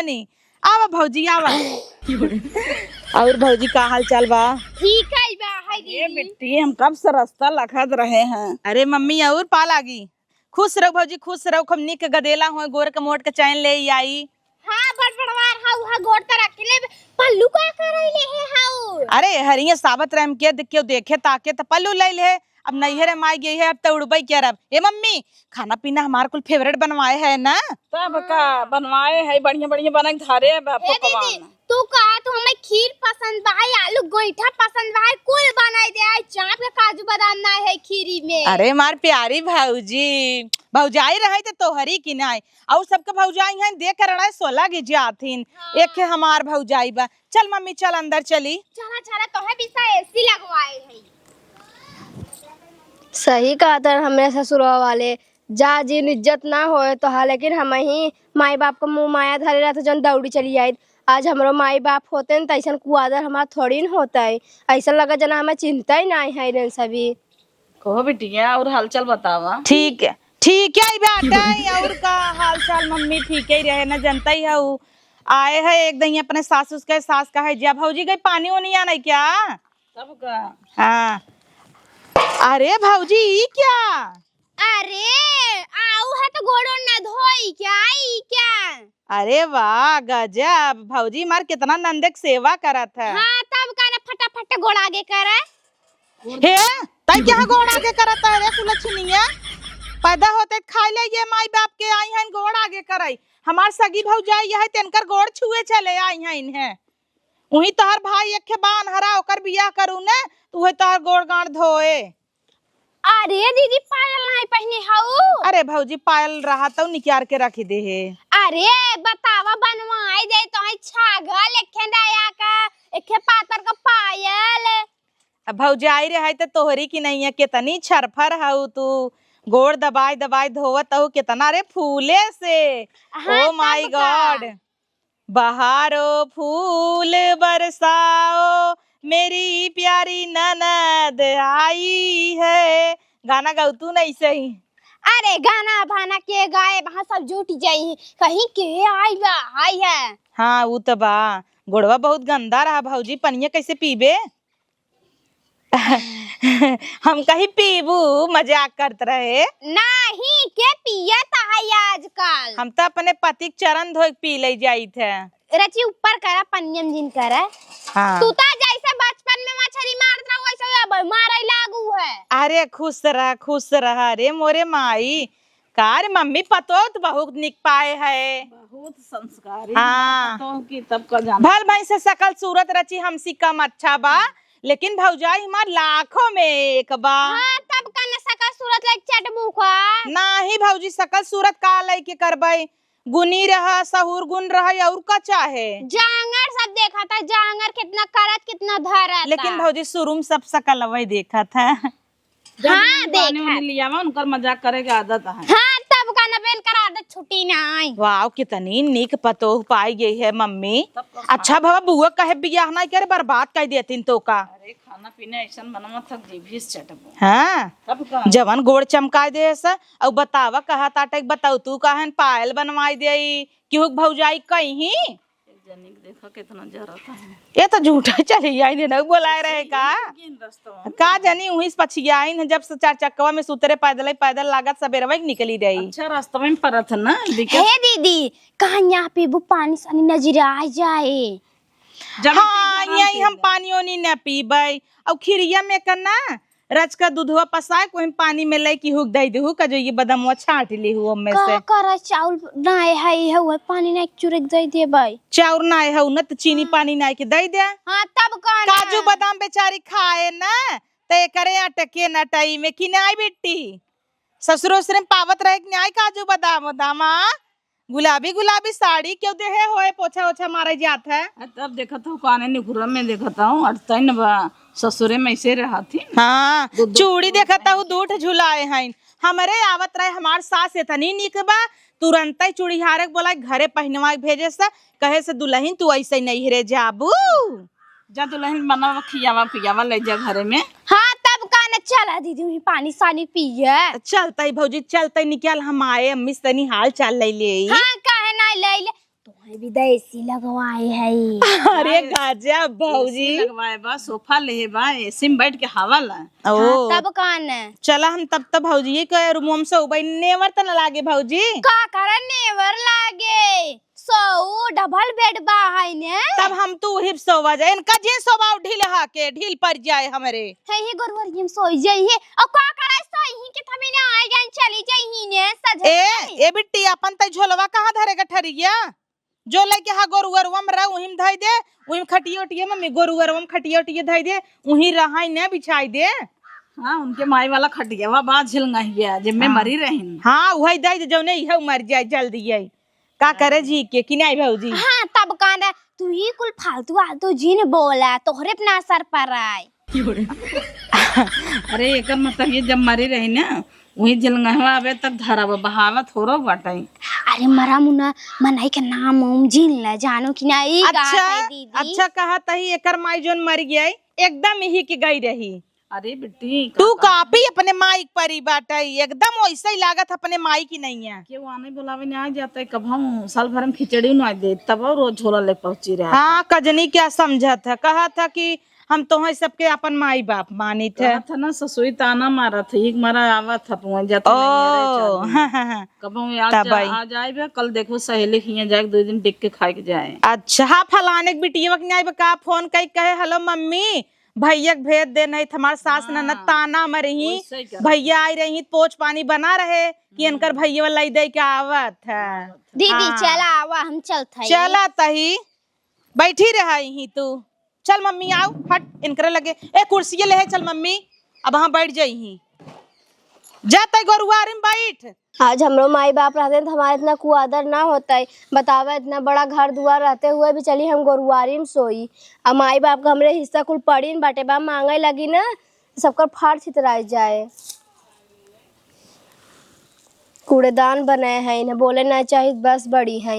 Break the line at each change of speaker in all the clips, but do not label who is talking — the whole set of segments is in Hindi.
तनी। आवा भौजी आवा। और भौजी का हाल चाल बा?
ठीक है बा। हाय
ये बेटी हम कब से रास्ता लखत रहे हैं। अरे मम्मी और पा लागी। खुश रहो भौजी खुश रहो। खमनी के गदेला हो गोर के मोट के चैन ले आई।
हां बड़बड़वार हा गोड़ त रखले पल्लू का करैले है हाउ।
अरे हरिया साबत राम के देखे ताके त पल्लू ले ले। अब नैहर माई गई है अब तो उड़बई क्या रब। ए मम्मी खाना पीना हमार कुल फेवरेट बनवाए है ना?
तब का बनवाए है बढ़िया बढ़िया बना के धारे
दीदी तू कहा तो हमें खीर पसंद बा, आलू गोईठा पसंद बा, कुल बनाई दे। आई चाप के काजू बादाम ना है खीरी में।
अरे मार प्यारी भौजी भौजाई रहे तो तोहरी की नाई और सबके भौजाई हैं देख कर रहा 16 की जाथिन। हाँ। एक हमार भौजाई बा। चल मम्मी चल अंदर चली।
चला चला तो है बिसा एसी लगवाए है।
सही कहा था हमारे ससुरवा वाले जा जिन इज्जत ना होए तो हा, लेकिन हम ही माई बाप का मुंह माया धरे रहा था जन दौड़ी चली आई। आज हमारो माई बाप होते न ऐसा कुआदर हमारा थोड़ी न होता है। ऐसा लगा जना हमें चिंता ही नहीं है इन सभी।
कहो बिटिया और हालचाल बतावा।
ठीक है बेटा। और का हाल चाल मम्मी ठीक ही रहे ना जनता ही है। आए है एक दही अपने सास के सास का है जा भौजी गई पानी वानी आना क्या?
तब का
हाँ। अरे भौजी क्या?
अरे आऊ है तो गोड़ो न धोई क्या आई क्या?
अरे वाह गजब भौजी मार कितना नंदे की सेवा करत है।
हाँ तब का ना फटाफट गोड़ आगे करे।
हे तई क्या गोड़ आगे करत है रे कुलछनिया? पैदा होते खाई ले ये माई बाप के आई हैं गोड़ आगे करई। हमार सगी भौजाई है तेनकर गोड़ छुए चले आई हैं इन्हें। वही तोहर भाई एक बान हरा ओकर बियाह करू ने तू है तोहर गोड़ गांड धोए।
अरे दीदी पायल नहीं पहने हाउ।
अरे भौजी पायल रहा तो निकाल के रख दे है।
अरे बतावा बनवाई दे तो है छागल एक दाया का एक पातर का पायल।
भौजाई रे है तो तोहरी की नहीं है कितनी छरफर है तू गोड़ दबाई दबाई धोवत हो कितना रे फूले से।
हाँ,
ओ माय गॉड बहारो फूल बरसाओ मेरी प्यारी ननद आई है। गाना गाऊ तू नहीं सही।
अरे गाना भाना के गाए वहां सब जुट जाई कहीं के आई बा आई है।
हाँ वो तो बा गोड़वा बहुत गंदा रहा भौजी पनिया कैसे पीबे? हम कहीं पीबू मजाक करते रहे।
नहीं के पिया ता है आजकल।
हम तो अपने पति के चरण धोए पी ले जाई थे।
रची ऊपर करा पनियम जिन करा।
हाँ।
तू ता जैसे बचपन में मछली मारत रहा वैसे अब मारे लागू है।
अरे खुश रहा रे मोरे माई कार मम्मी पतो तो बहुत निक पाए है
बहुत संस्कारी।
हाँ।
तो की तब का जाना
भल भाई से सकल सूरत रची हमसी कम अच्छा बा लेकिन भौजाई हमार लाखों में एक बा।
हाँ तब का न सकल सूरत लाइक चटमुख
नाही भौजी सकल सूरत का लइके करबै गुनी रहा सहूर गुण रहा और का चाहे।
जांगर सब देखा था जांगर कितना करत कितना धरत।
लेकिन भौजी शुरू सब सकल वही देखा था।
हाँ देखा
लिया उनकर मजाक करे के आदत है।
हाँ तब का न बेन कर आदत छुट्टी ना आई।
वाह कितनी निक पतोह पाई गई है मम्मी। अच्छा बाबा बुआ कहे बियाह ना करे बर्बाद कर देतीन तो का।
अरे खाना पीना ऐसा बनवा थक जीभी से चटबो।
हाँ
तब का
जवन गोड़ चमका दे सा और बतावा कहा ताटे बताऊ तू कहन पायल बनवाई देई कि भौजाई कहीं
जनिक देखा कितना जरता है।
ये तो झूठा चली आई ने बोलाए रहे का जानी वहीं पछियाई जब से चार चक्कवा में सुतरे पैदल लागत सबेरवा निकली रही।
अच्छा रास्ता में परत है ना।
हे दीदी कहाँ यहाँ पे वो पानी सानी नजर आ जाए।
हाँ यही हम पानी ओनी न पीबे और खिरिया में करना रच का दूधवा पसाए कोई पानी में ले की हुक दई देहु का जो ये बदमवा छाट ली हुआ में से
कर चावल नाय है वो पानी ना चुरक दई दे भाई
चाउर नाय है न तो चीनी पानी नाय के दई दे।
हाँ तब
काजू बादाम बेचारी खाए ना ते करे अटके नटाई में कि नाय बेटी ससुरो से पावत रहे कि नाय काजू बादाम दामा गुलाबी साड़ी क्यों दे है होए पोछा ओछा मारे जात है।
तब देखा था काने निखुरा में देखा था अटता न बा ससुरे में ऐसे रहा थी।
हाँ चूड़ी देखा था दूठ झुलाए हैं हमारे आवत रहे हमार सास इतनी निक बा तुरंत ही चूड़ी हारक बोला घरे पहनवा भेजे से कहे से दुल्हन तू ऐसे नहीं रे जाबू
जा दुल्हन बनावा खियावा पियावा ले जा घरे में।
हाँ तब का न चला दीदी पानी सानी पिए
चलते भौजी चलते निकल हम आए अम्मी से हाल चाल ले ले।
हाँ काहे ना ले ले तो विदेशी लगवाए है।
अरे गजब भौजी।
एसी लगवाए बा, सोफा ले बा, एसी में बैठ के हवा ला।
ओ
तब कान
चला हम तब भौजी ये कह रूम से उबई नेवर त न लागे भौजी।
का करे नेवर लागे, सो डबल बेड बा है ने।
तब हम तू हिप सोवा जाए, इनका जे सोवा ढील हाके ढील पड़ जाए हमरे।
है ही गोरवर हम सोई जाई है और का करे सोई ही के थमे ने आ गन चली जाई ही ने सज।
ए बिट्टी अपन त झोलवा कहां धरेगा ठरिया, जो लेके हा गोरुवरवा में रह उहिम धई दे, उहिम खटियो टिए मम्मी गोरुवरवा में खटियो टिए धई दे, उही रहाई ने बिछाई दे।
हाँ उनके माई वाला खटियावा बा झिलंगाही गया जब मैं मरी रही।
हाँ वही दई दे जौने इहे मर जाए जल्दी आई का करे जी के कि नहीं भौजी।
हां तब कान तू ही कुल फालतू आलतू जीन बोला तोहरे पे ना असर पड़ाई।
अरे एक मतलब ये जब मरी रही ना वही झिलंगाहवा आवे तक धरावा बहावा थोरो बाटाई।
अरे मरा मुना मनाई के नाम उम जीन ला जानो कि नहीं दीदी।
अच्छा कहा तही एकर माई जोन मर गई एकदम ही की गई रही।
अरे बेटी
तू कापी अपने माई परी बाटाई एकदम वैसे ही लागत अपने माई की नहीं है।
के आने बुलावे ने आ जाता है कब हम साल भर में खिचड़ी ना दे तब रोज झोला ले पहुंची रहा।
हाँ कजनी क्या समझा था, कहा था कि हम तो सबके अपन माई बाप मानी थे।
था ना ससुई ताना मारा था एक मारा आवा था पहुंच जाते
ओ
कब आ जाए कल देखो सहेली खिया जाए 2 दिन टिक के खाए के जाए।
अच्छा हाँ फलाने के बिटिया का फोन कई कहे हेलो मम्मी भैया भेज दे, नहीं हमारे सास न ताना मरही भैया आई रही पोछ पानी बना रहे कि इनकर भैया वाला दे के आवत है।
दीदी चला आवा हम चलते हैं।
चला तही बैठी रही तू, चल मम्मी आओ हट इनकर लगे ए कुर्सी ले चल मम्मी अब वहां बैठ जाई जाता गोरुआरी में बैठ।
आज हमरो माई बाप रहते तो हमारे इतना कुआदर ना होता है। बतावा इतना बड़ा घर दुआर रहते हुए भी चली हम गोरुआरी में सोई। अब माई बाप का हमरे हिस्सा कुल पड़ी न बाटे बा मांगे लगी ना सबकर फाड़ छितराई जाए। कूड़ेदान बनाए हैं इन्हें बोले ना चाहिए बस बड़ी है।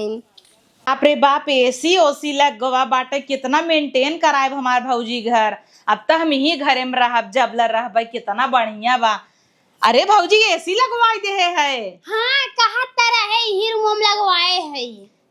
बाप रे बाप एसी ओसी लग गवा बाटे कितना मेंटेन कराए हमार भौजी घर। अब तो हम ही घरे में रहब जबलर रहब कितना बढ़िया बा। अरे भौजी एसी लगवाई दे है।
हाँ कहा तरह है ही रूम लगवाए है।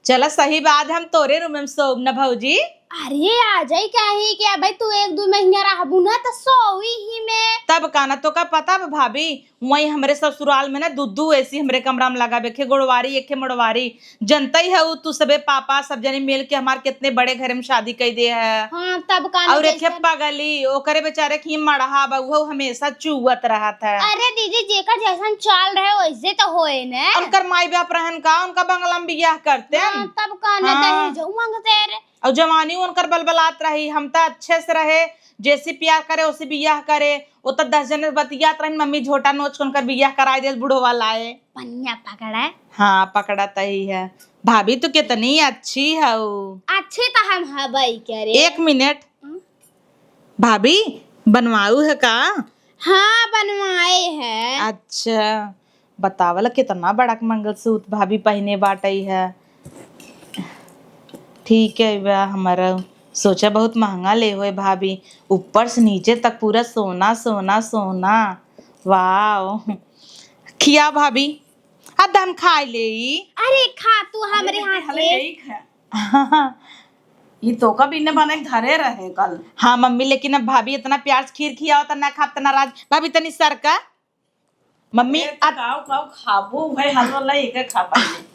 चला सही बात हम तोरे रूम में सोब न भौजी।
अरे आ जाई काहे कि भाई तू 1-2 महीना रहबू ना तो सोई ही में।
तब काना तो का पता भाभी वही हमरे ससुराल में ना दूधू ऐसी हमरे कमरा में लगा बेखे गोड़वारी एक मोड़वारी जनता ही है वो तू सबे पापा सब जने मिल के हमार कितने बड़े घर में शादी कर दे है।
हाँ तब काना
और एक पगली ओकरे बेचारे की मढ़ा बहु हमेशा चुवत रहा था।
अरे दीदी जेकर जैसन चाल रहे वैसे तो होए ने।
उनकर माई बाप रहन का उनका बंगला में बियाह करते हैं।
तब काना दहेज मांगते रे
और जवानी उनकर बलबलात रही हम तो अच्छे से रहे जैसे प्यार करे उसे बियाह करे। वो तो 10 जन बतियात रही मम्मी झोटा नोच उनकर बियाह कराई दे बुढ़ो वाला है
पनिया पकड़ा।
हाँ पकड़ा तही है। भाभी तो कितनी अच्छी है
अच्छे तो हम हवाई करे।
1 मिनट भाभी बनवाऊ है का।
हाँ बनवाए है।
अच्छा बतावला कितना बड़ा मंगलसूत्र भाभी पहने बाटई है। ठीक है वह हमारा सोचा बहुत महंगा ले हुए भाभी ऊपर से नीचे तक पूरा सोना सोना सोना। वाह खिया भाभी हम खा ले।
अरे खा तू हमरे हाथ से।
ये तो का भी ने बने धरे रहे कल।
हाँ मम्मी लेकिन अब भाभी इतना प्यार से खीर खिया होता ना खाते नाराज भाभी तनी सर का मम्मी
खाबो भाई हलवा ला एक खा पाए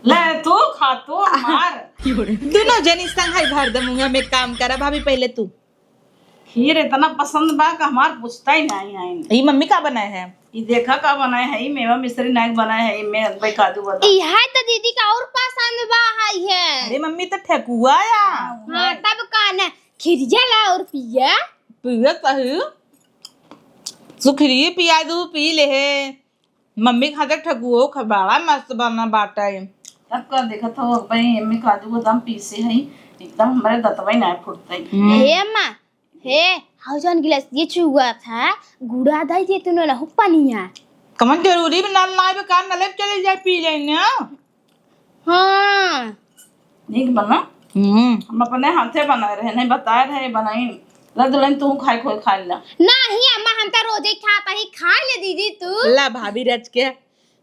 ले तू खा तो मार
दोनों जनी संग है भर दे मुंह में काम करा। भाभी पहले तू
खीर इतना पसंद बा का हमार पूछता ही नहीं आई।
ये मम्मी का बनाए है
ये देखा का बनाए है ये मेवा मिश्री नायक बनाए है मैं भाई काजू बदाम।
यह तो दीदी का और पसंद बा है।
अरे मम्मी तो ठेकुआ या।
हाँ तब काना खिरिया ला और पिया
पिया कहू सुखरी पिया दू पी ले है मम्मी खाते ठकुओ खबाड़ा मस्त बना बाटा है।
तब का देखा था भाई एम्मी काजू बादाम पीसे हैं एकदम हमारे दतवाई ना फुटता है।
हे अम्मा हे हाउ जन गिलास ये चुआ था गुड़ा दाई दे तूने ना पनिया
कमन जरूरी बना लाइव का नलेब चले जाए पी लेने।
हाँ
ठीक बना हम अपने हाथे बनाए रहे नहीं बताए रहे बनाई दुल्हन तू खाए खोए खा ला।
नहीं अम्मा हम तो रोजे खाता ही खा ले दीदी तू।
ला भाभी रच के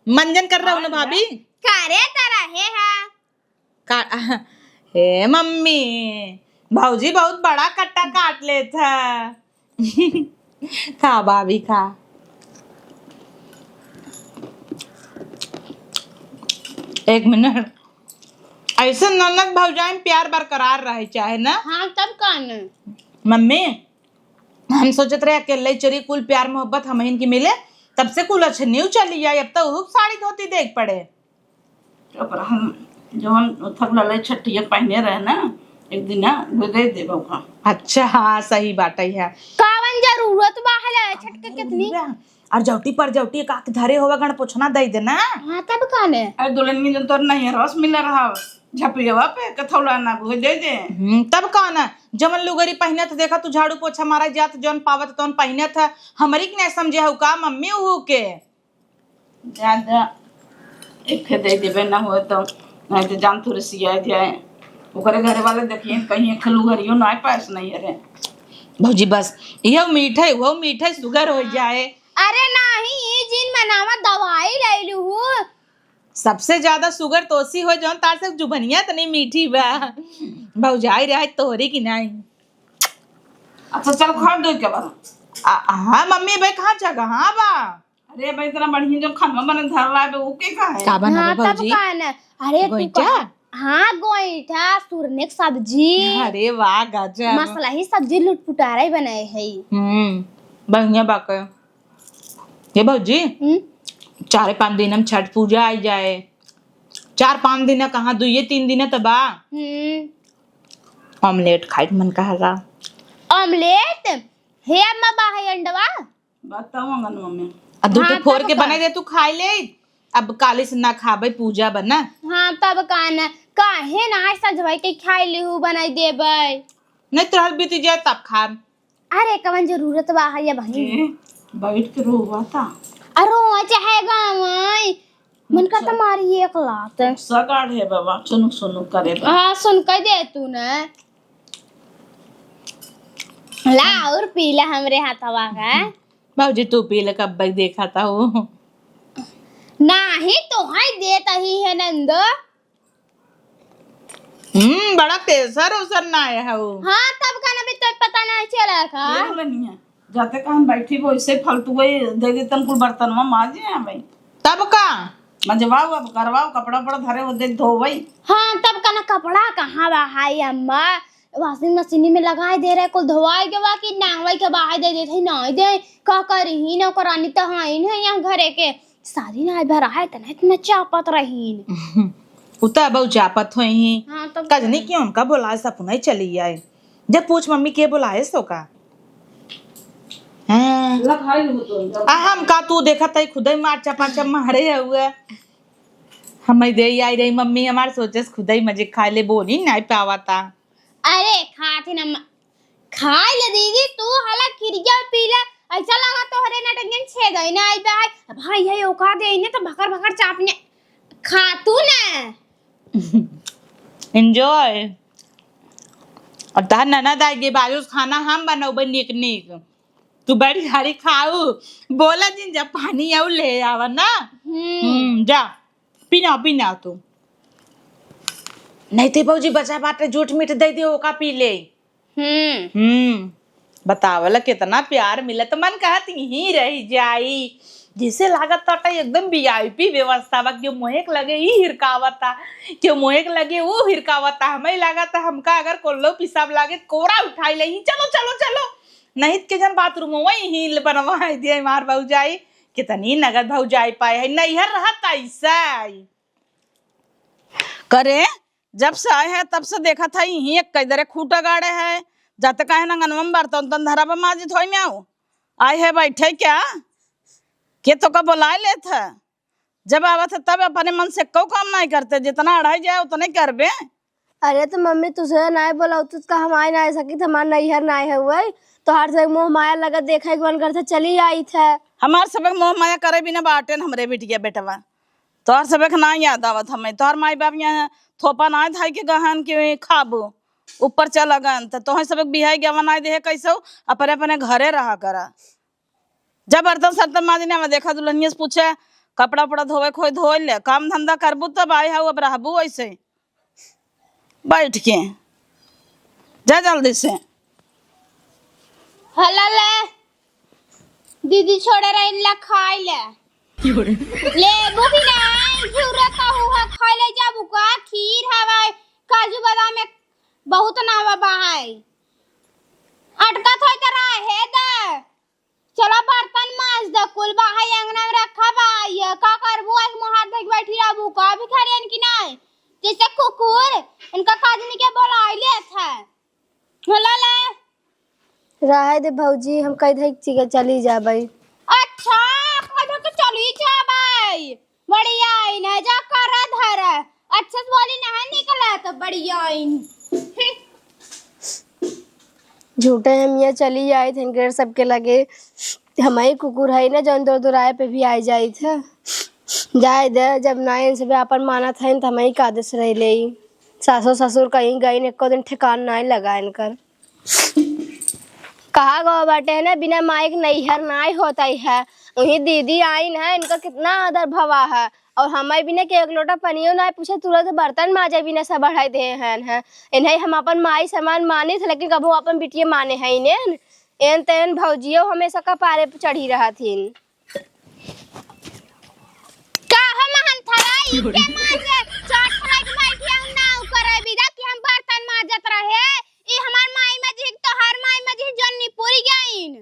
मंजन कर रहा हूँ ना भाभी
करे तरह है
का हे मम्मी, भौजी बहुत बड़ा कट्टा काट ले था। खा भाभी खा। एक मिनट, ऐसे ननद भौजाई में प्यार बरकरार रहे चाहे ना।
हाँ तब कान
मम्मी, हम सोचत रहे अकेले चली कुल प्यार मोहब्बत हम इनकी मिले, तब से कुल अच्छा न्यू चली जाए। अब तो साड़ी धोती देख पड़े।
चुप रह, जवन थक लले छठिया पहने रहे ना एक दिन वो दे देबो का।
अच्छा हाँ सही बात है।
कावन जरूरत बाहर छटके कितनी।
और जौटी पर जौटी का धरे होगा गण पूछना दे देना।
हाँ तब कान
अरे दुल्हन की जन तोर नहीं रस मिल रहा झपियवा पे कथौला ना वो दे दे।
तब कौन है जमन लुगरी पहने था देखा तू झाड़ू पोछा मारा जात जौन पावत तौन पहने था हमारी के नहीं समझे हो का मम्मी हो के।
ज्यादा एक दे देबे ना हो तो नहीं तो जान थोड़ी सी आ जाए ओकरे घर वाले देखिए कहीं खलू घरियो ना पास नहीं है रे।
भौजी बस यह मीठे वो मीठे सुगर हो जाए।
अरे नहीं जिन मनावा दवाई ले लू
सबसे ज्यादा शुगर तोसी हो जौन तार से जुबनिया तनी मीठी बा। भौजाई रहे तोहरी की नहीं।
अच्छा चल खा दो के बाद।
हाँ मम्मी भाई कहाँ जगह हाँ बा।
अरे भाई इतना बढ़िया जो खाना बने धर रहा है वो के का है।
का बना
हाँ तब
भौजी?
कान अरे तू
गोईठा?
हाँ गोईठा सुरने की सब्जी।
अरे वाह गजब।
मसला ही सब्जी लुटपुटारा ही बनाए है।
बढ़िया बात है ये भौजी। 4-5 दिन हम छठ पूजा आई जाए। 4-5 दिन कहाँ 2-3 दिन तो बा। ऑमलेट खाए मन कहा
ऑमलेट हे अम्मा बाहे अंडवा
बताओ अंगन मम्मी।
अब दूध
हाँ,
फोड़
तब
के
का?
बना दे तू खाई ले। अब काली से ना खाबे पूजा बना।
हाँ तब कान काहे ना सजवाई के खाई लिहू बनाई देबै।
नहीं तो बीती जाए तब खा।
अरे कवन जरूरत बा है भाई।
ए, बैठ के रोवा था
अरे चाहे गावई मन का तुम्हारी एक लात
सगाड़ है बाबा सुनु सुनु करे बा।
हाँ सुन कर दे तू ना ला और पीला हमरे हाथवा का।
भौजी तू पी ले कब देखा था वो।
नाही तो हाय देता ही है नंद।
बड़ा प्रेशर उसर ना आया है वो।
हाँ तब का ना भी तो पता नहीं चला का।
ये बोले नहीं है जाते कहाँ बैठी वो ऐसे फालतू वही दे देतन कुल बर्तन में माजे हैं भाई।
तब का
मजवाओ अब करवाओ कपड़ा पड़ा धरे वो दे धो भाई।
हाँ तब का ना कपड़ा कहाँ बा हाय अम्मा वॉशिंग मशीन में लगाए दे रहे कुल धोवाई के बा कि नांगवाई के बाहर दे देते नहीं दे का करही ना करानी तो हाँ इन है यहाँ घरे के सारी ना भरा है तना इतना चापत रहीन।
उता बहु चापत हो ही।
हाँ तब
कजनी क्यों उनका बुलाए सपना ही चली आए। जब पूछ मम्मी के बुलाए सो का। हाँ
लखाई हो तो
हम का तू देखा था खुद ही मार चपा मारे हुए हम दे आई रही मम्मी हमारे सोचे खुद ही मजे खा ले बोली नहीं पावा था।
अरे खाते ना खाए ले दीदी तू हला खिरिया पीला ऐसा लगा तो हरे नटंगन छे गई ना आई भाई भाई ये ओका दे इने तो भकर भकर चापने खा तू ना
एंजॉय। और तार ननद आएगी बाजू खाना हम बनाओ निक निक तू बड़ी हारी खाऊ बोला जिन जब पानी आऊ ले आवा ना। जा पीना पीना तू नहीं थे भौजी बचा बाटे झूठ मीठ दे दियो का पी ले। बतावला कितना प्यार मिला तो मन कहती ही रही जाई जिसे लागत था एकदम वीआईपी व्यवस्था बा। क्यों मोहेक लगे ई हिरकावता क्यों मोहेक लगे वो हिरकावता हमें लगा था हमका अगर कोल्लो पिसाब लागे कोरा उठाई ले चलो चलो चलो नहीं के जन बाथरूम वही ही बनवा दिए मार भौजाई कितनी नगद भौजाई पाए है नैहर रहता ऐसा करे। जब से आए हैं तब से देखा था यही एक कई दरे खूटा गाड़े है जाते कहे ना गनवम बर्तन तन धरा पर माजी थोई में आओ आए है बैठे क्या के तो का बुलाए ले था जब आवा था तब अपने मन से को काम नहीं करते जितना अढ़ाई जाए उतने करबे।
अरे तो मम्मी तुझे नहीं बोला तो उसका हम आए ना सकी हमारा नैहर नहीं है हुआ तो हर से मोह माया लगा देखा मन करता चली आई था।
हमार सबक मोह माया करे बिना बाटे हमरे बिटिया बेटवा तोहर सबक ना याद आवत हमें तोहर माई बाप यहाँ थोपा ना धाई के गहन के खाबो ऊपर चल गन तो तोहर सबक बिहाई गवा ना दे कैसो अपने अपने घरे रहा करा। जब बर्तन सर्तन माजी ने देखा दुल्हनिया से पूछे कपड़ा उपड़ा धोवे खोई धो ले काम धंधा करबू तब आए हो अब रहबू ऐसे
बैठ के जा जल्दी से।
हला ले दीदी छोड़े रहे ला खाई ले ले भूखी नहीं घिउरा का हुआ खाई ले जा बुका खीर हवा काजू बादाम में बहुत नावा बहाई अटका थोई तरह है दे चलो बर्तन माज दे कुल बहाई अंगना में रखा भाई का करबू एक मुहार देख बैठी रहबू का भी खरियन की नहीं जैसे कुकुर इनका काजनी के बोलाई ले था हला ले
रहे दे भौजी हम कह दे चली जा भाई।
अच्छा कदो के चली जा भाई बढ़िया आई ना जा कर धर अच्छे से बोली नहीं निकला तो बढ़िया आई
झूठे हम यहाँ चली आए थे इनके सबके लगे हमारी कुकुर है ना जौन दूर दूर आए पे भी आ जाए थे जाए दे जब ना इनसे भी अपन माना था तो हमारी कादस रह ले सासो ससुर कहीं गई ने को दिन ठिकान ना लगा इनकर कहा गो बाटे है ना बिना माइक नैहर नाई होता ही है वही दीदी आई है इनका कितना आदर भवा है और हमारे बिना के एक लोटा पनियो ना पूछे तुरंत बर्तन माजे बिना सब बढ़ाई दे हैं इन्हें हम अपन माई समान माने थे लेकिन कबो अपन बिटिये माने हैं इन्हें एन तेन भौजियो हमेशा का पारे पे चढ़ी रहा थी
का हम हन थराई के माजे चाट फ्राई के बैठी हम ना करे बिदा कि हम बर्तन माजत रहे ई हमार माई में जी तो हर माई में जी जन्नी पूरी गईन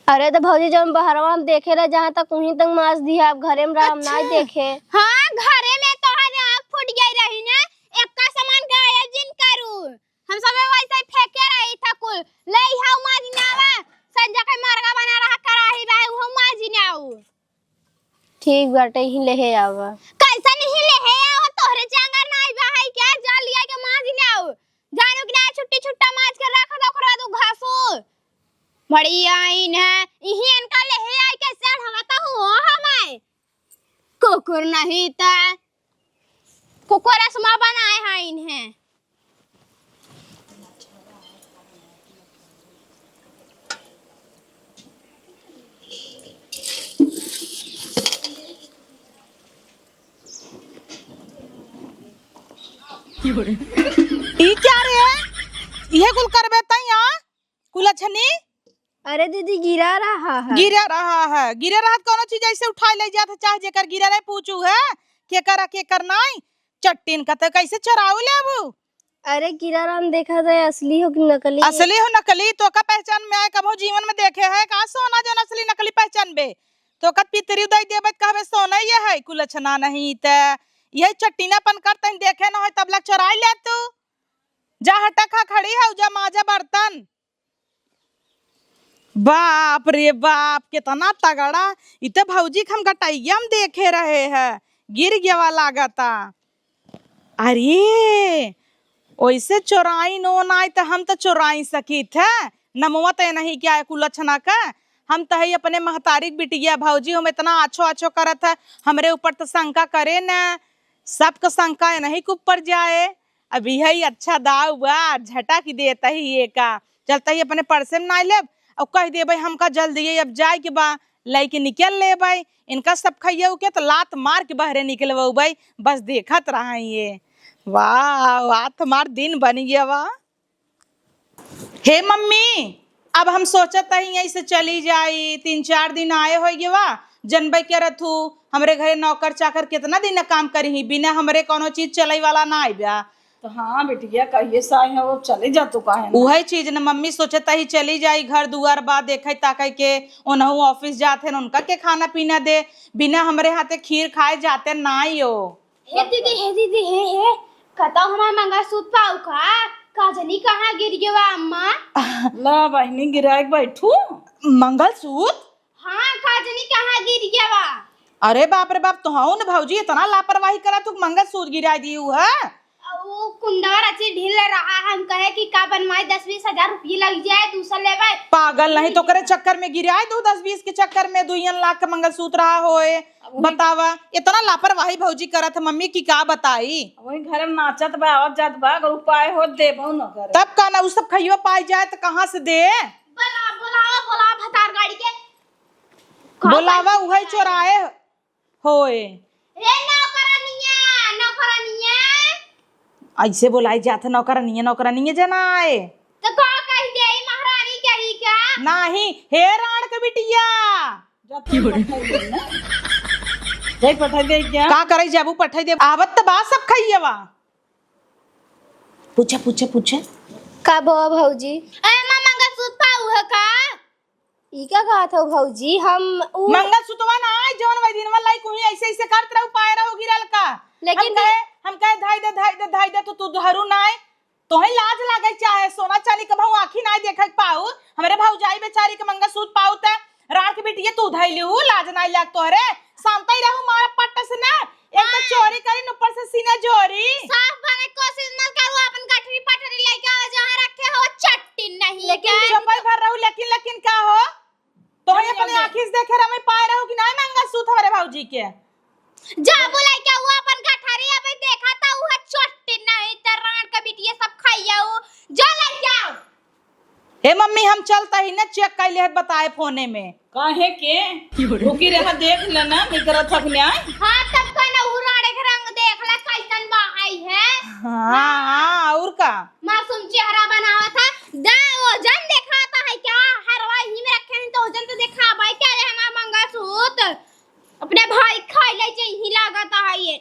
अरे तो भौजी जब हम बहरवा हम देखे रहे जहाँ तक वहीं तक माज दिया अब घरे में राम ना देखे
हाँ घरे में तो हर आँख फूट गई रही ना एक का सामान गायब जिन करू हम सब वैसे ही फेंके रही था कुल ले हाउ माजी नावा संजा के मरगा बना रहा कराही रहे वो माजी नाऊ
ठीक बाटे ही ले आवा
कैसा नहीं ले है और तोहरे जांगर नहीं बहाई क्या जा लिया के माजी नाऊ जानू कि ना छुट्टी छुट्टा माज के रख दो ओकरा तू घासू बढ़िया इन है यही इनका ले है आई के सेड़ हवाता हो हमें कुकुर नहीं था कुकुर असमा बनाए हैं इन्हें
ई क्या रे ये कुल करबे तई आ कुल छनी
अरे दीदी गिरा रहा है
गिरे रहत कोनो चीज ऐसे उठा ले जात चाहे जेकर गिरे रे पूछू है के कर नहीं चट्टीन का तो कैसे चराऊ लेबू
अरे गिरा रहा हम देखा था असली हो कि
नकली तो का पहचान में आए कबो जीवन में देखे है का सोना जो असली नकली पहचान बे तो का पितरी दई देबे कहबे सोना ये है कुल छना नहीं त यही चट्टीनापन करते देखे ना हो तब लग चराई ले तू जा हटा खा खड़ी है जा माजा बर्तन बाप रे बाप कितना तगड़ा इते भौजी हम गटाइया हम देखे रहे हैं गिर गया लागता अरे ओइसे चोराई नो नाई तो हम तो चोराई सकी थे नमुआ तो नहीं क्या कुलछना का हम तो है अपने महतारिक बिटिया भौजी हम इतना अच्छो करत है हमरे ऊपर तो शंका करे न सबका शंका नहीं के ऊपर जाए अभी है अच्छा दाव बा झटा की देता ही ये का चलता ही अपने पर्से में ना ले और कह दे भाई हमका जल्दी अब जाए के बा लेके निकल ले भाई इनका सब खाइए के तो लात मार के बहरे निकल भाई बस देखत रहा ये वाह आज तुम्हार दिन बन गया वाह। हे मम्मी अब हम सोचत ही ऐसे चली जाई 3-4 दिन आए हो गए वाह जनबे के रथू हमरे घरे नौकर चाकर कितना दिन काम करी बिना हमरे कोनो चीज चलाई वाला ना आई ब्या
तो हाँ बेटिया कहिए सा है वो चले जा तू काहे ना
वही चीज न मम्मी सोचता ही चली जाई घर दुआर बात देखे ताके के ओनहु ऑफिस जाते हैं उनका के खाना पीना दे बिना हमरे हाथे खीर खाए जाते ना हो।
हे दीदी हे कता हमार मंगलसूत्र पाऊ का जनी कहाँ गिर गया अम्मा
ला बहनी गिराए बैठू
मंगलसूत्र
हाँ काजनी कहाँ गिर गया वा
अरे बाप रे बाप तो हाँ न भौजी इतना लापरवाही करा तू मंगलसूत्र गिरा दी है
वो कुंदर अच्छी ढील रहा हम कहे कि का बनवाए 10-20 हजार रुपये लग जाए दूसरा लेवे
पागल नहीं तो करे चक्कर में गिराए दो 10-20 के चक्कर में 2 लाख का मंगलसूत्र रहा होए बतावा इतना लापरवाही भौजी करत है मम्मी की का बताई
वही घर में नाचत बा आवत जात बा अगर उपाय हो दे बहु न करे
तब का ना उस सब खइयो पाई जाए तो कहाँ से दे
बोला भतार गाड़ी के
बोलावा उहे चोराए होए
रे नौकरानिया
ऐसे बोलाई जात नौकरानी जना आए
तो का कह दे महारानी कही क्या
नाही हे राण के बिटिया
जाई पठाई दे क्या
का करे जाबू पठाई दे आवत त बा सब खइयवा पूछे
का बो भौजी
ए मामा सूत पाऊ है का
ई क्या कहा था भौजी हम
मंगल सुतवा ना आए जौन वही दिन वाला कोई ऐसे करत रहू पाए रहू गिरल का
लेकिन
हम कहे धाई दे तो तू धरू ना आए तोहे लाज लागे चाहे सोना चांदी के भाऊ आखी ना देखे पाऊ हमरे भौजाई बेचारी के मंगल सूत पाऊ त रात के बिटिया तू धैलू लाज ना लाग तोहरे शांता ही रहू मार पट्ट से ना एक तो चोरी करी ऊपर से सीना जोरी
साफ बने कोशिश मत करो अपन गठरी पठरी लेके आ जहां रखे हो चट्टी नहीं
लेकिन चपल भर रहू लेकिन का हो तोहे अपने आंखी से देखे रहे पाए रहू कि नहीं मंगल सूत हमारे भौजी के
जा बोले क्या हुआ अपन गठरी अबे देखा था वो चट्टी नहीं त राण का बिटिया सब खाइया हो जा ले जाओ
हे मम्मी हम चलता ही ना चेक कर ले बताए फोने में
काहे के रुकी रहा देख लेना निकरा थक न्याय
हां तब का ना उराड़े के रंग देख ले कैसन बहाई है
हाँ और का
मासूम चेहरा बनावा था दा वजन दिखाता है क्या हरवा ही में रखे हैं तो वजन तो दिखा भाई क्या है हमारा मंगलसूत्र अपने भाई खाई ले चाहिए लागता है ये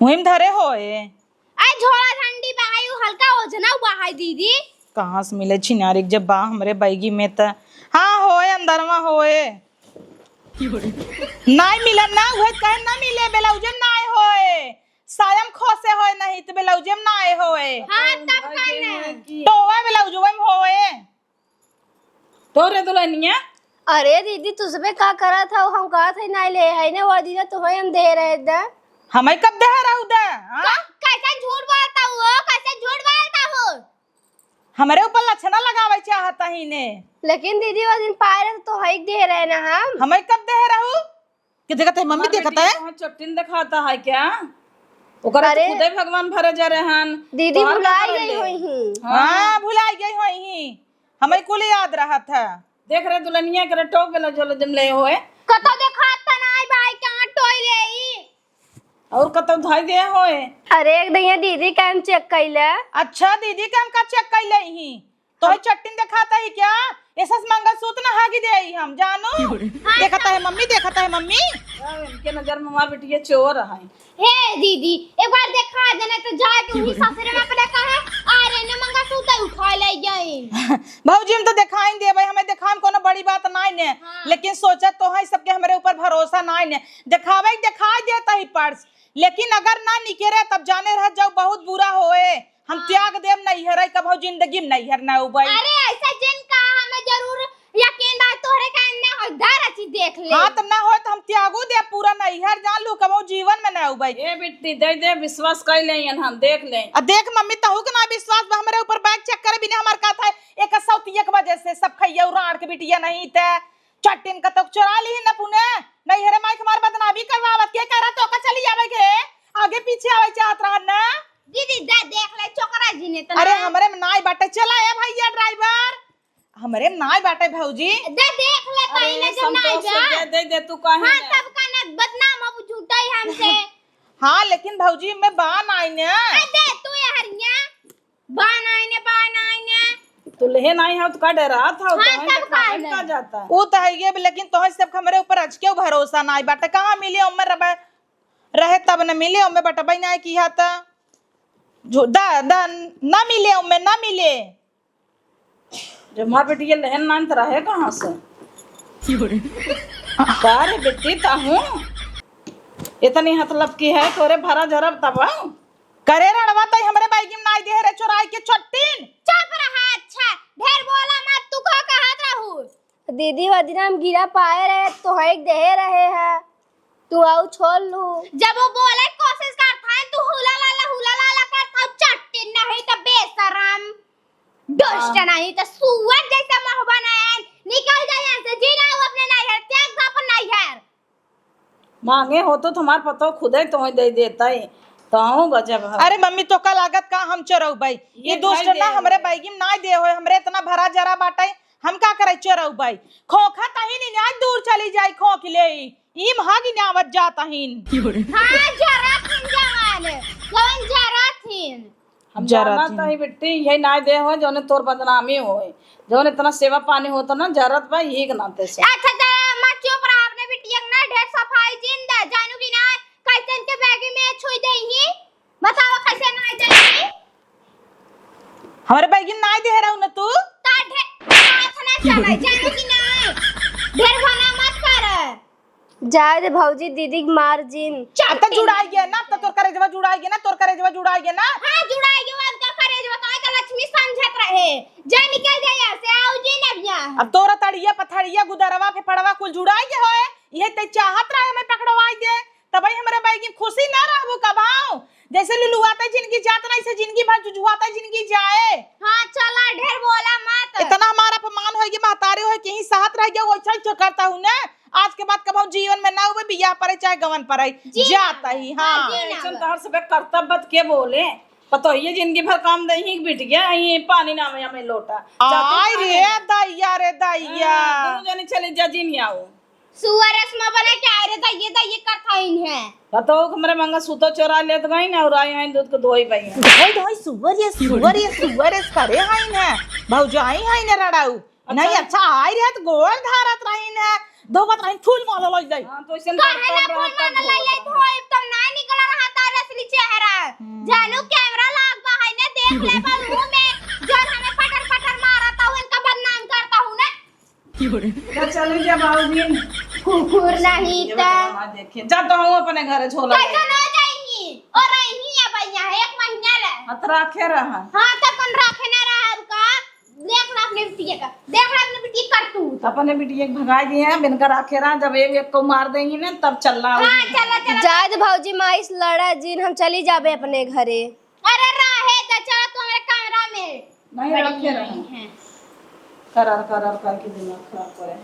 वहीम धरे होए
आई झोला ठंडी बहाई हल्का वजन बहाई दीदी
कहाँ से मिले छिनारिक जब बा हमरे बैगी में त हाँ होए अंदर में होए नहीं मिलन ना हुए कहे ना मिले बेलौजम ना आए होए सायम खोसे होए नहीं तो बेलौजम ना आए होए
हां तब कहने
टोवा बेलौजम होए
तोरे दुल्हनिया
अरे दीदी तुझे का करा था हम कहा था नहीं ले है ना वो दिन तो हम दे रहे थे
हमें कब दे रहू दे
कैसे झूठ बोलता हो कैसे झूठ बोलता हो
हमारे ऊपर लक्षणा लगावे चाहता ही ने
लेकिन दीदी वो दिन पाए रहे तो है दे रहे ना हम
हमें कब दे रहू कि देखता है मम्मी देखता है
वहां चट्टीन दिखाता है क्या ओकरा तो खुदे भगवान भरे जा रहे हन
दीदी भुलाई गई हुई हूँ
हाँ भुलाई गई हुई हमें कुल याद रहा था
देख रहे दुल्हनिया करे टोक बेला जो जम ले होए
कतो दिखाता ना भाई कहां टोई ले
और कतो धाई दे होए
अरे एक दैया दीदी काम चेक कैला
अच्छा दीदी काम का चेक कर ले ही तो चट्टीन दिखाता ही क्या ऐसा मंगलसूत्र ना हागी दे हम जानू देखता है मम्मी
इनके नजर में हमार बेटिया चोर है
हे दीदी एक बार देखा देना तो जाके वही ससुरे में अपने कहा अरे ने मंगलसूत्र उठा ले गए
भौजी हम तो दिखाई दे भाई हमें दिखाम कोनो बड़ी बात नहीं ने लेकिन सोचा तो है सबके हमारे ऊपर भरोसा नहीं ने दिखावे दिखाई देता ही पर्स लेकिन अगर ना निकले तब जाने रह जाओ बहुत बुरा होए हम त्याग देव नहीं हर कब जिंदगी में नहीं हरना उबई
अरे ऐसा जिन का हमें जरूर यकीन है तोहरे का ने हदार अच्छी देख ले
हां तब ना हो तो हम त्यागो दे पूरा नहीं हर जान लू कब जीवन में ना उबई
ए बिट्टी दे दे विश्वास कर ले हम देख ले
आ देख मम्मी तहु के ना विश्वास हमारे ऊपर बैग चेक करे बिना हमार का था एक सौतिया के वजह से सब खइया राण के बिटिया नहीं थे चट्टीन का तो चुरा ली न पुने नहीं हरे माइक हमार बदनामी करवावत के करा तो का चली जावे के आगे पीछे आवे चाहत रह ना
दीदी दे देख ले छोकरा जी ने तो
अरे हमरे में नाई बाटे चला है भैया ड्राइवर हमरे में नाई बाटे भौजी
दे देख ले कहीं ना जब ना जा
दे तू काहे
हां तब का ना बदनाम अब झूठा ही हमसे
हां लेकिन भौजी में बान आई ने
दे तू ये हरिया बान आईने
तू ले नहीं है तो का डरा था
हाँ,
तो
तब का है।
का जाता है
वो तो है ये लेकिन तोह सब हमरे ऊपर आज क्यों भरोसा नाई बाटे कहां मिले उम्र रहे तब न मिले उम्र बटबई ना की हाता जो दा ना मिले उम्र ना मिले
जब मार बेटी ये लहन मान तो रहे कहां से बारे बेटी ताहू इतनी हतलब की है तोरे भरा जरब तब
करे रणवा तई हमरे बाइक में नाई दे रे चोराई के चट्टीन
चुप रहा अच्छा ढेर बोला मत तू को कहत रहू
दीदी वो दिन हम गिरा पाए रहे तो है दे रहे हैं तू आउ छोड़ लू
जब वो बोले कोशिश करता है तू हुला लाला करता चट्टी नहीं तो बेशरम दुष्ट नहीं तो सुअर जैसा मुंह बनाया निकल जा यहां से जीना वो अपने नैहर त्याग जा अपन नैहर
मांगे हो तो तुम्हार पतो खुदे तो दे देता है तो गजब है
अरे मम्मी तो का लागत का हम चोरऊ भाई ये दोस्त ना हमरे बाइक में ना दे होए हमरे इतना भरा जरा बाटे हम का करे चोरऊ भाई खोखा तही नहीं आज दूर चली जाई खोख ले ई भागी ने आवत जाता हिन
हां जरा थी जवान जवान जरा हईन।
हम
जरा
जाना तो ही बेटी यही ना दे हो जोने तोर बदनामी होए जोन इतना सेवा पानी होता ना जरूरत बा यही के नाते से
अच्छा तो मत चुप रहा आपने बिटिया ना ढेर सफाई जिंदा जानू की ना कैसे के बैग में छुई देही बताओ कैसे ना जाई
हमारे बैगिन नाई दे रहा हूं ना तू
ता ढेर हाथ ना चला जानू की ना ढेर बना मत कर।
जाए दे भौजी दीदी के मार जिन।
अब तो जुड़ाई गया ना, अब तो तोर करेजवा जुड़ाई गया ना, तोर करेजवा जुड़ाई गया ना।
हां जुड़ाई के बाद का करे जो बताओ का लक्ष्मी समझत रहे जा निकल जा यहाँ से आओ जी ना बिया।
अब तोरा तड़िया पथड़िया गुदरवा फेफड़वा कुल जुड़ाई के होए ये ते चाहत रहे हमें पकड़वाई दे तबई हमरा बैगिन खुशी ना रहबो कबाओ जैसे लुलुआता जिंदगी जात नहीं से जिंदगी भर जुझुआता जिंदगी जाए।
हां चला ढेर बोला मत
इतना हमारा अपमान होए कि महतारे होए कहीं साथ रह गया वैसा ही करता हूं ना। आज के बाद कबो जीवन में ना हुए बियाह पर चाहे गवन पर जाता ही। हां
ऐसा तहर से कर्तव्य के बोले पतो ये जिंदगी भर काम दे ही बिट गया ये पानी ना में हमें लोटा
आय रे दैया रे दैया
दोनों जने चले जा जी नहीं आओ
सुअर रस्म बना के आ रे दैये करथाइन है
पतो हमरे मंगा सूतो चोरा लेत गई ना और आए हैं दूध को धोई पई
भाई भाई सुवर ये करे हाई ना भौजाई हाई ना रडाऊ नहीं अच्छा आई रे तो गोल धारत रही ना दो बात रही फूल माला लई जाई।
हां तो ऐसे
कहना फूल माना लाई लाई धोए तब ना निकल रहा तारा असली चेहरा जानू कैमरा लाग बा है ना देख ले बा मुंह में जब हमें फटर फटर मारा था उनका बदनाम करता हूं ना
चले जा बाबूजी
कुकुर नहीं ता
देखे जा तो हूं अपने घर झोला
कैसे ना जाई और रही है भैया 1 महीना ले
हत राखे रहा
हां तब कौन रखे ना रहा का देख ला अपने बिटिया का देख ला अपने बिटिया कर तू
अपने बिटिया के भगा दिए हैं बिनकर राखे रहा जब एक को मार देंगी ना तब चलना
हां चला चला
जाए दे भौजी माई से लड़ा जिन हम चली जाबे अपने घरे।
अरे रहे तो चला तू हमारे कमरा में
नहीं रखे रहा करार करके दिमाग खराब करे